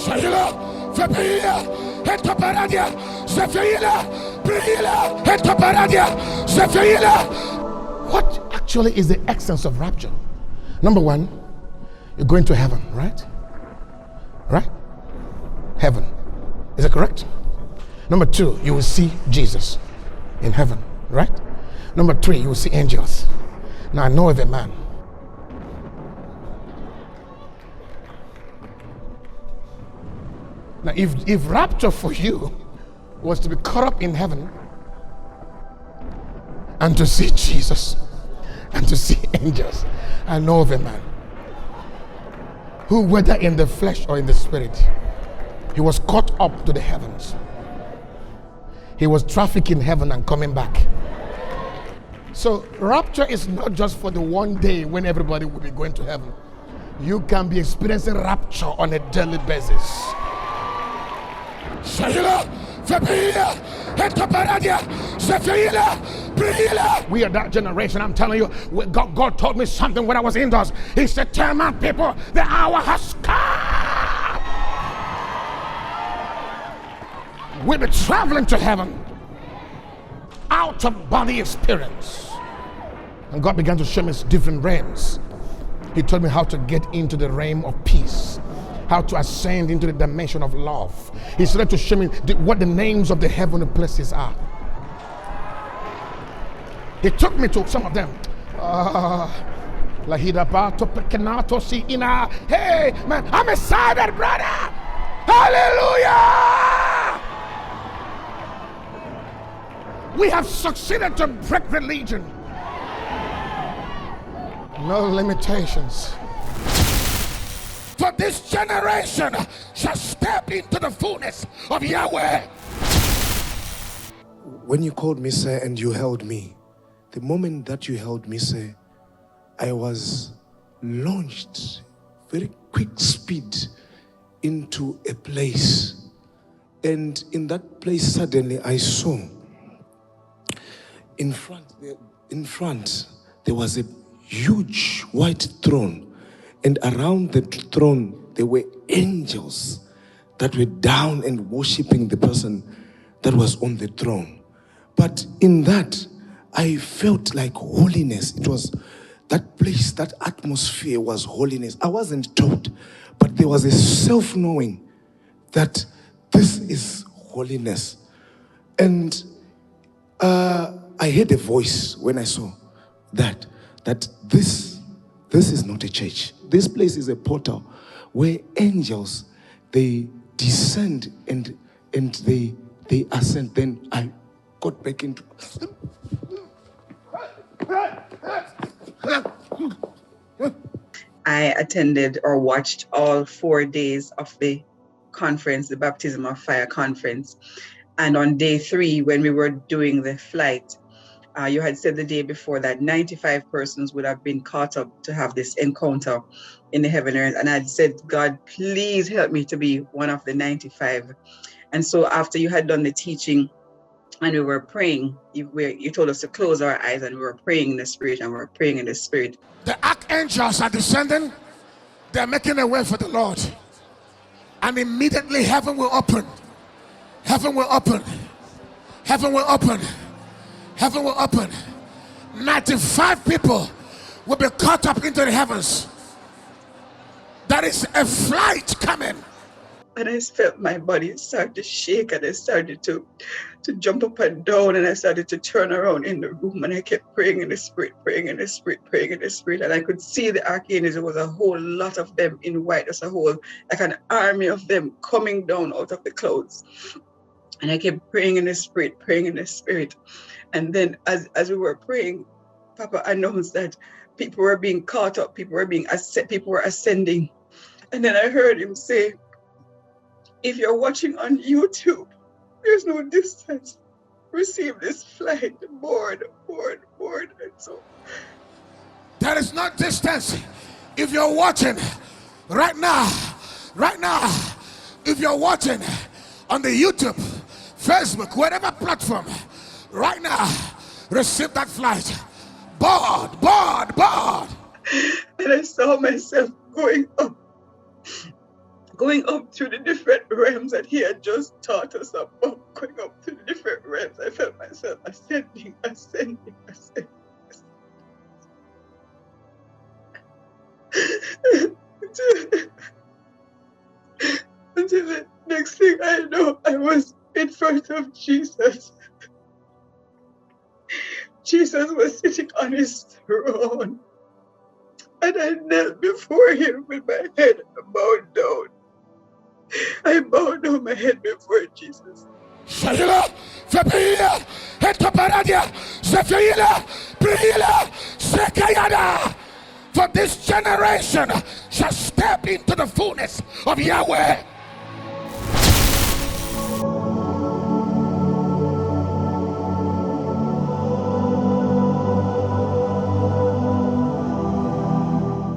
Shaila, Fepila, Hetaparadia, Zephaila, Brila, Hetaparadia, Zephaila. What actually is the essence of rapture? Number one, you're going to heaven, right? Right? Heaven. Is that correct? Number two, you will see Jesus in heaven, right? Number three, you will see angels. Now I know of a man. Now if rapture for you was to be caught up in heaven and to see Jesus and to see angels, I know of a man who, whether in the flesh or in the spirit, he was caught up to the heavens. He was trafficking heaven and coming back. So rapture is not just for the one day when everybody will be going to heaven. You can be experiencing rapture on a daily basis. We are that generation. I'm telling you, God told me something when I was indoors. He said, tell my people, the hour has come. We'll be traveling to heaven. Out of body experience. And God began to show me different realms. He told me how to get into the realm of peace, how to ascend into the dimension of love. He started to show me what the names of the heavenly places are. He took me to some of them. Hey, man, I'm excited, brother. Hallelujah. We have succeeded to break religion. No limitations. For this generation shall step into the fullness of Yahweh. When you called me, sir, and you held me, the moment that you held me, sir, I was launched very quick speed into a place. And in that place, suddenly I saw in front there was a huge white throne, and around the throne there were angels that were down and worshiping the person that was on the throne. But in that I felt like holiness. It was that place, that atmosphere was holiness. I wasn't taught, but there was a self-knowing that this is holiness. And I heard a voice when I saw that this is not a church. This place is a portal where angels, they descend and they ascend. Then I got back into I attended or watched all 4 days of the conference, the Baptism of Fire conference. And on day 3, when we were doing the flight, you had said the day before that 95 persons would have been caught up to have this encounter in the heaven earth. And I'd said, God, please help me to be one of the 95. And so after you had done the teaching and we were praying, you told us to close our eyes, and we were praying in the spirit, and we were praying in the spirit. The archangels are descending. They're making a way for the Lord. And immediately heaven will open. Heaven will open. Heaven will open. Heaven will open. 95 people will be caught up into the heavens. There is a flight coming. And I felt my body start to shake, and I started to jump up and down, and I started to turn around in the room, and I kept praying in the spirit, praying in the spirit, praying in the spirit. And I could see the archangels. There was a whole lot of them in white. There's a whole, like an army of them coming down out of the clouds. And I kept praying in the spirit, praying in the spirit. And then as we were praying, Papa announced that people were being caught up, people were ascending. And then I heard him say, if you're watching on YouTube, there's no distance. Receive this flight, board. And so there is no distance. If you're watching right now, if you're watching on the YouTube, Facebook, whatever platform, right now, receive that flight. Board. And I saw myself going up. going up through the different realms that he had just taught us about, going up through the different realms. I felt myself ascending. Until the next thing I know, I was in front of Jesus. Jesus was sitting on his throne, and I knelt before him with my head bowed down. I bowed down my head before Jesus. Shayla, Fepila, Hetaparadia, Zephila, Prila, Sekayada. For this generation shall step into the fullness of Yahweh.